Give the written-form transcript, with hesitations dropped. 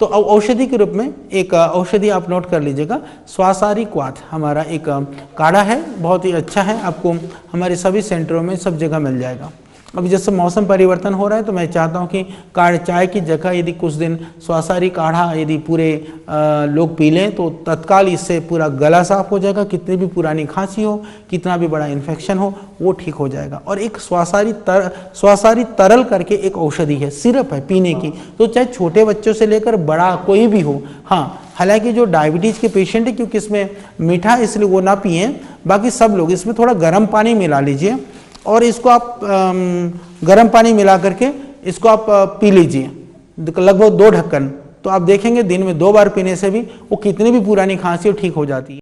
तो औषधि के रूप में एक औषधि आप नोट कर लीजिएगा, स्वासारी क्वाथ हमारा एक काढ़ा है, बहुत ही अच्छा है, आपको हमारे सभी सेंटरों में सब जगह मिल जाएगा। अभी जैसे मौसम परिवर्तन हो रहा है तो मैं चाहता हूँ कि चाय की जगह यदि कुछ दिन स्वासारी काढ़ा यदि पूरे लोग पी लें तो तत्काल इससे पूरा गला साफ हो जाएगा, कितनी भी पुरानी खांसी हो, कितना भी बड़ा इन्फेक्शन हो, वो ठीक हो जाएगा। और एक स्वासारी तरल करके एक औषधि है, सिरप है पीने की, तो चाहे छोटे बच्चों से लेकर बड़ा कोई भी हो। हाँ, हालांकि जो डायबिटीज़ के पेशेंट है, क्योंकि इसमें मीठा इसलिए वो ना पिए, बाकी सब लोग इसमें थोड़ा गर्म पानी मिला लीजिए और इसको आप गर्म पानी मिला करके इसको आप पी लीजिए लगभग 2 ढक्कन, तो आप देखेंगे दिन में 2 बार पीने से भी वो कितनी भी पुरानी खांसी ठीक हो जाती है।